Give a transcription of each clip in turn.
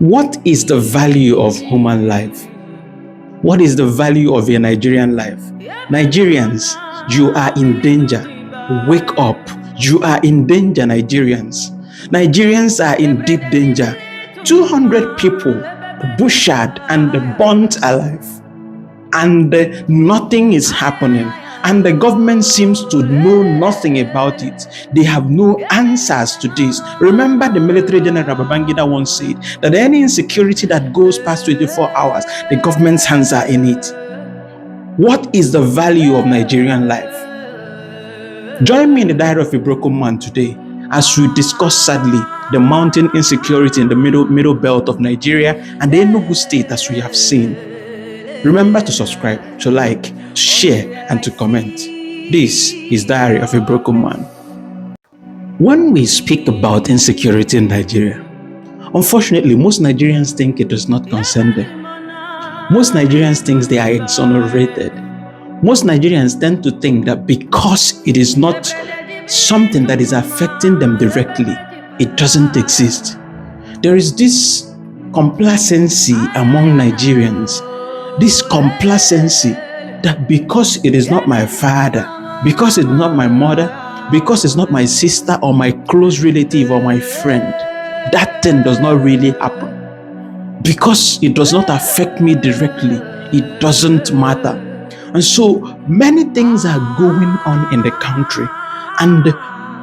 What is the value of human life? What is the value of a Nigerian life? Nigerians, you are in danger. Wake up. You are in danger, Nigerians. Nigerians are in deep danger. 200 people butchered and burnt alive, and nothing is happening. And the government seems to know nothing about it. They have no answers to this. Remember, the military general Babangida once said that any insecurity that goes past 24 hours, the government's hands are in it. What is the value of Nigerian life? Join me in the Diary of a Broken Man today as we discuss, sadly, the mounting insecurity in the middle belt of Nigeria and the Enugu state, as we have seen. Remember to subscribe, to like, to share, and to comment. This is Diary of a Broken Man. When we speak about insecurity in Nigeria, unfortunately, most Nigerians think it does not concern them. Most Nigerians think they are exonerated. Most Nigerians tend to think that because it is not something that is affecting them directly, it doesn't exist. There is this complacency among Nigerians, this complacency that because it is not my father, because it's not my mother, because it's not my sister or my close relative or my friend, that thing does not really happen. Because it does not affect me directly, it doesn't matter. And so many things are going on in the country, and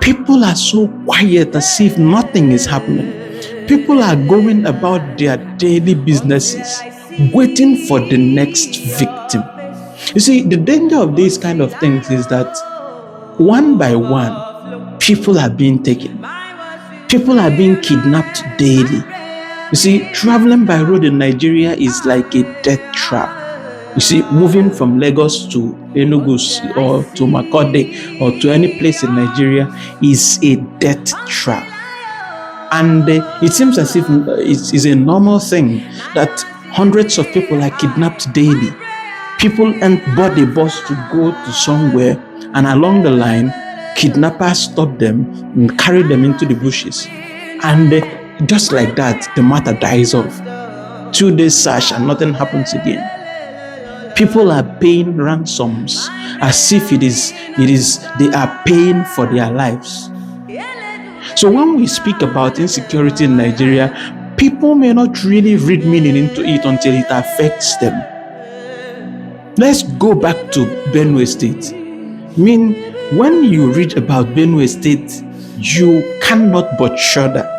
people are so quiet as if nothing is happening. People are going about their daily businesses, waiting for the next victim. You see, the danger of these kind of things is that one by one, people are being taken. People are being kidnapped daily. You see, traveling by road in Nigeria is like a death trap. You see, moving from Lagos to Enugu or to Makurdi or to any place in Nigeria is a death trap. And it seems as if it is a normal thing that hundreds of people are kidnapped daily. People board a bus to go to somewhere, and along the line, kidnappers stop them and carry them into the bushes. And just like that, the matter dies off. 2 days search and nothing happens again. People are paying ransoms as if they are paying for their lives. So when we speak about insecurity in Nigeria, people may not really read meaning into it until it affects them. Let's go back to Benue State. I mean, when you read about Benue State, you cannot but shudder.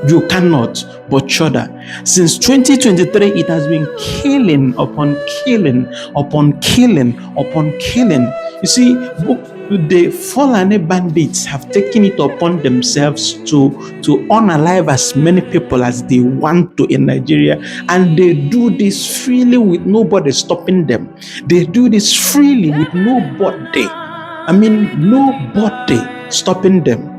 You cannot but shudder. Since 2023, it has been killing upon killing upon killing upon killing. You see, the Fulani bandits have taken it upon themselves to unalive as many people as they want to in Nigeria, and they do this freely with nobody stopping them. They do this freely with nobody. Nobody stopping them.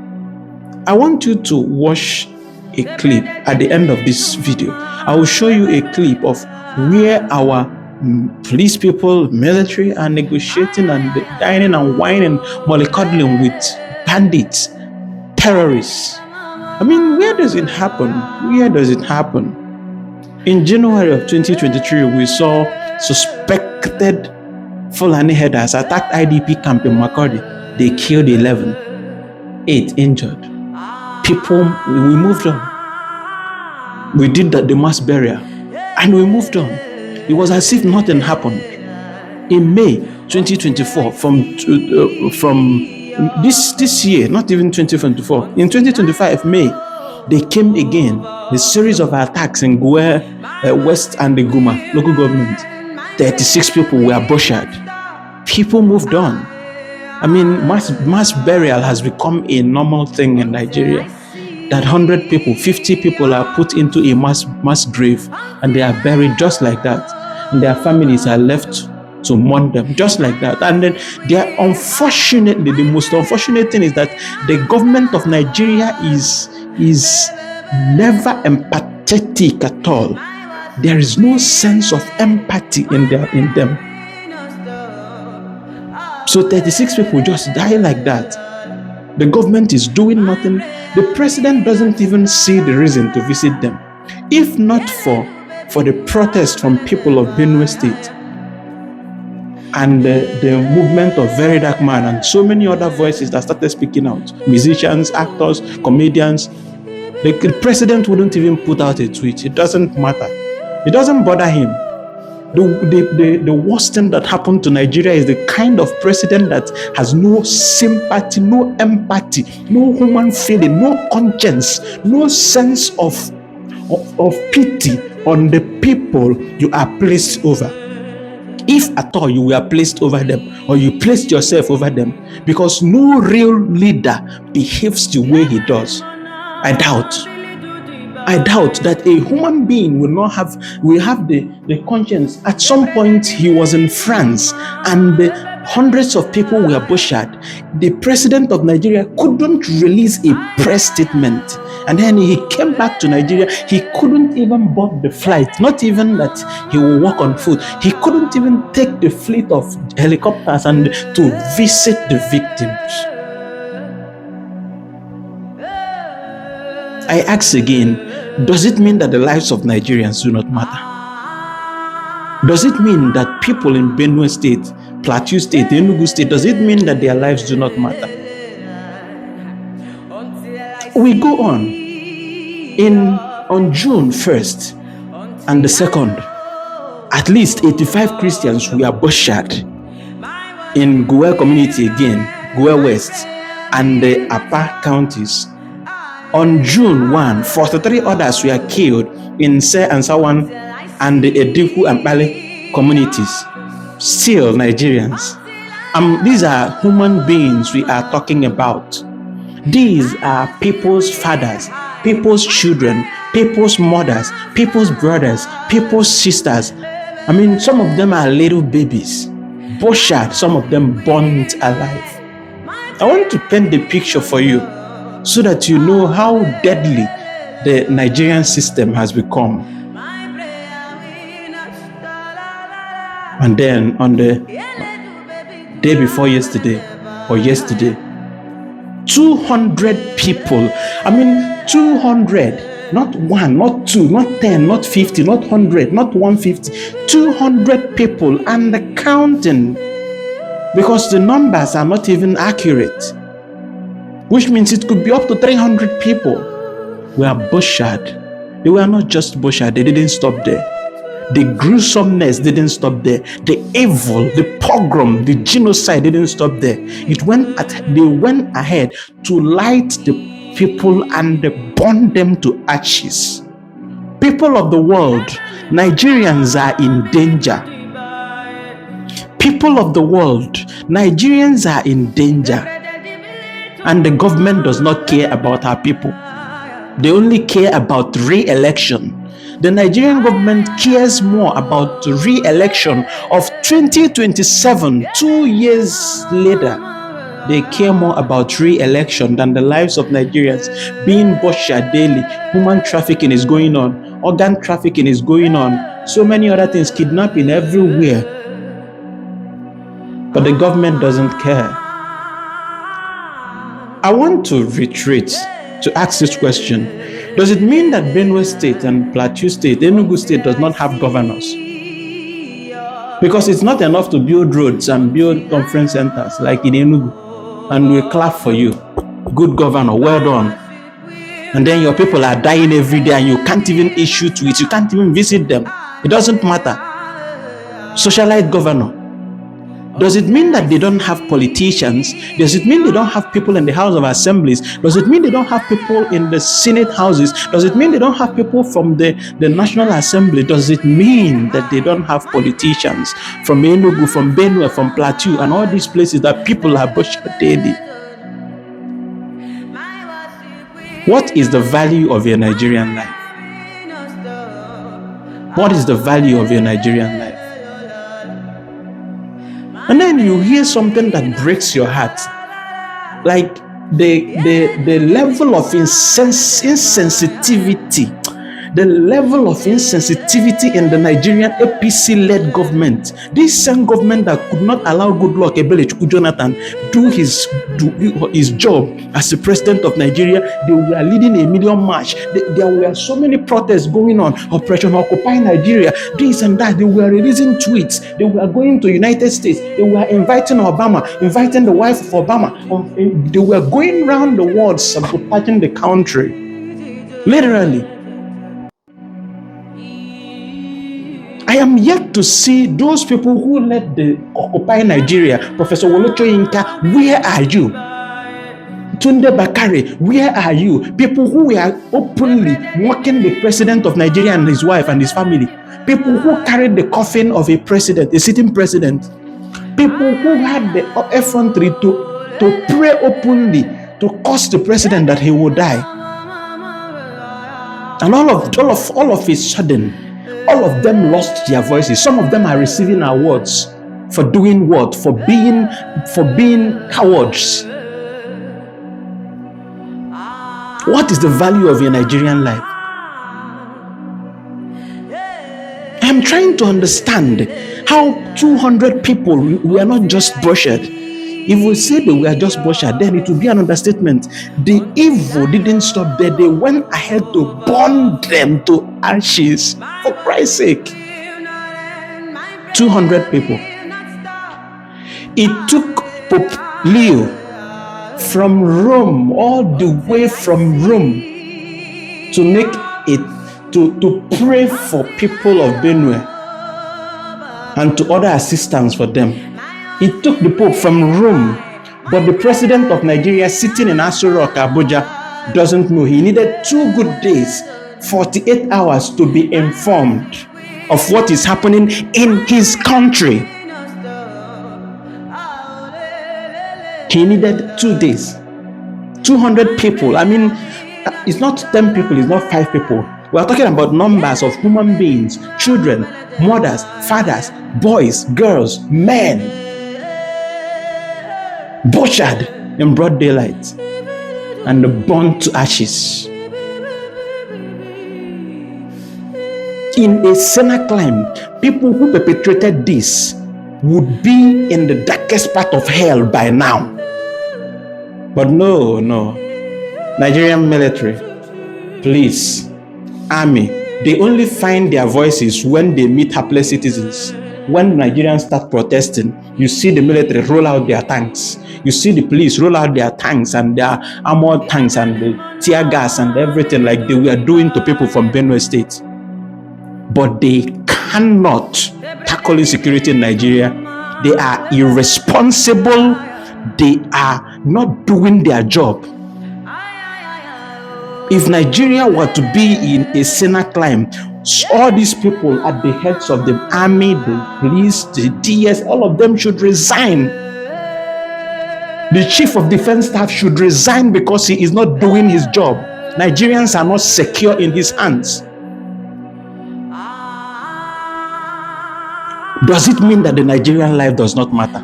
I want you to watch a clip at the end of this video. I will show you a clip of where our police people, military are negotiating and dining and whining, mollycoddling with bandits, terrorists. Where does it happen? Where does it happen? In January of 2023, we saw suspected Fulani headers attacked IDP camp in Makurdi. They killed 11, 8 injured. People, we moved on. We did the mass burial and we moved on. It was as if nothing happened. In May 2024, from this year, not even 2024, in 2025 May, they came again. A series of attacks in Gwe, West and the Guma local government. 36 people were butchered. People moved on. Mass burial has become a normal thing in Nigeria. That 100 people, 50 people are put into a mass grave and they are buried just like that. And their families are left to mourn them just like that. And then unfortunately, the most unfortunate thing is that the government of Nigeria is never empathetic at all. There is no sense of empathy in them. So 36 people just die like that. The government is doing nothing. The president doesn't even see the reason to visit them. If not for the protest from people of Benue State and the movement of Very Dark Man and so many other voices that started speaking out, musicians, actors, comedians, the president wouldn't even put out a tweet. It doesn't matter. It doesn't bother him. The worst thing that happened to Nigeria is the kind of president that has no sympathy, no empathy, no human feeling, no conscience, no sense of pity on the people you are placed over. If at all you were placed over them, or you placed yourself over them, because no real leader behaves the way he does. I doubt that a human being will have the conscience. At some point, he was in France and hundreds of people were butchered. The president of Nigeria couldn't release a press statement. And then he came back to Nigeria. He couldn't even board the flight, not even that he will walk on foot. He couldn't even take the fleet of helicopters and to visit the victims. I ask again, does it mean that the lives of Nigerians do not matter? Does it mean that people in Benue State, Plateau State, Enugu State, does it mean that their lives do not matter? We go on. On June 1st and the 2nd, at least 85 Christians were butchered in Gua community again, Gua West, and the Apa counties. On June 1, 43 others were killed in Se and Sawan and the Edihu and Bale communities. Still Nigerians. These are human beings we are talking about. These are people's fathers, people's children, people's mothers, people's brothers, people's sisters. Some of them are little babies, butchered, some of them burnt alive. I want to paint the picture for you so that you know how deadly the Nigerian system has become. And then on the day before yesterday, 200 people, 200, not one, not two, not 10, not 50, not 100, not 150, 200 people and counting, because the numbers are not even accurate, which means it could be up to 300 people were butchered. They were not just butchered, they didn't stop there. The gruesomeness didn't stop there. The evil, the pogrom, the genocide didn't stop there. They went ahead to light the people and burn them to ashes. People of the world, Nigerians are in danger. People of the world, Nigerians are in danger. And the government does not care about our people. They only care about re-election. The Nigerian government cares more about the re-election of 2027, 2 years later. They care more about re-election than the lives of Nigerians being butchered daily. Human trafficking is going on. Organ trafficking is going on. So many other things, kidnapping everywhere. But the government doesn't care. I want to retreat to ask this question. Does it mean that Benue State and Plateau State, Enugu State does not have governors? Because it's not enough to build roads and build conference centers like in Enugu. And we clap for you. Good governor, well done. And then your people are dying every day and you can't even issue tweets. You can't even visit them. It doesn't matter. Socialite governor. Does it mean that they don't have politicians? Does it mean they don't have people in the House of Assemblies? Does it mean they don't have people in the Senate houses? Does it mean they don't have people from the National Assembly? Does it mean that they don't have politicians from Enugu, from Benue, from Plateau, and all these places that people are butchered daily? What is the value of your Nigerian life? What is the value of your Nigerian life? And then you hear something that breaks your heart, like the level of insensitivity, the level of insensitivity in the Nigerian APC-led government. This same government that could not allow Goodluck Ebele Jonathan do his job as the president of Nigeria. They were leading a million march. There were so many protests going on. Operation Occupy Nigeria, this and that. They were releasing tweets. They were going to United States. They were inviting Obama, inviting the wife of Obama. They were going around the world sabotaging the country. Literally. I am yet to see those people who led the Occupy Nigeria. Professor Wole Soyinka, where are you? Tunde Bakare, where are you? People who were openly mocking the president of Nigeria and his wife and his family. People who carried the coffin of a president, a sitting president. People who had the effrontery to pray openly to curse the president that he would die. And all of a sudden, all of them lost their voices. Some of them are receiving awards for doing what? For being cowards. What is the value of a Nigerian life? I'm trying to understand how 200 people were not just butchered. If we say they were just butchered, then it would be an understatement. The evil didn't stop there. They went ahead to burn them to ashes. For Christ's sake. 200 people. It took Pope Leo from Rome, all the way from Rome, to make it, to pray for people of Benue and to order assistance for them. It took the Pope from Rome, but the president of Nigeria sitting in Aso Rock, Abuja, doesn't know. He needed 2 good days, 48 hours to be informed of what is happening in his country. He needed 2 days. 200 people. I mean, it's not 10 people, it's not 5 people. We are talking about numbers of human beings, children, mothers, fathers, boys, girls, men, butchered in broad daylight and burnt to ashes. In a cenaclimb, people who perpetrated this would be in the darkest part of hell by now. But no. Nigerian military, police, army, they only find their voices when they meet helpless citizens. When Nigerians start protesting, you see the military roll out their tanks. You see the police roll out their tanks and their armored tanks and the tear gas and everything like they were doing to people from Benue State. But they cannot tackle insecurity in Nigeria. They are irresponsible. They are not doing their job. If Nigeria were to be in a cenaclimb, all these people at the heads of the army, the police, the DS, all of them should resign. The chief of defense staff should resign because he is not doing his job. Nigerians are not secure in his hands. Does it mean that the Nigerian life does not matter?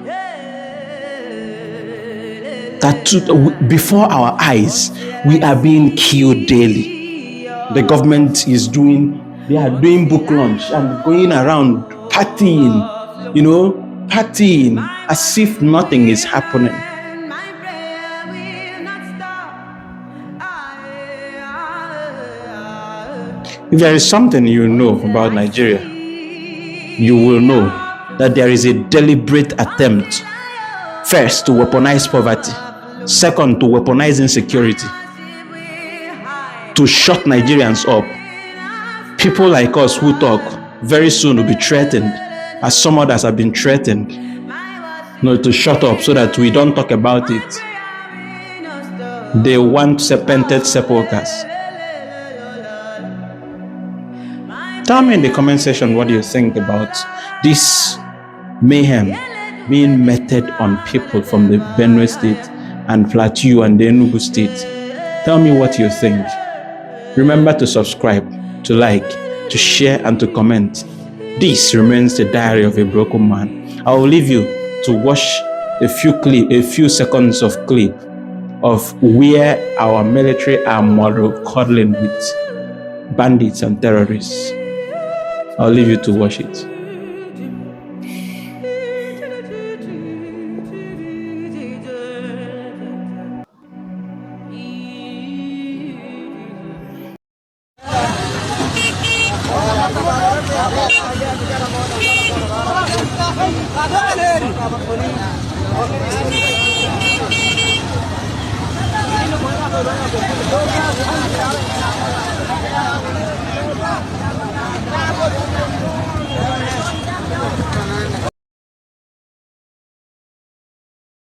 That before our eyes, we are being killed daily. The government is they are doing book launch and going around partying, partying as if nothing is happening. If there is something you know about Nigeria, you will know that there is a deliberate attempt, first, to weaponize poverty, second, to weaponize insecurity, to shut Nigerians up. People like us who talk very soon will be threatened, as some others have been threatened, to shut up so that we don't talk about it. They want serpented sepulchres. Tell me in the comment section what you think about this mayhem being meted on people from the Benue State and Plateau and the Enugu State. Tell me what you think. Remember to subscribe, to like, to share, and to comment. This remains the diary of a broken man. I will leave you to watch a few seconds of clip of where our military are mollycoddling with bandits and terrorists. I'll leave you to watch it.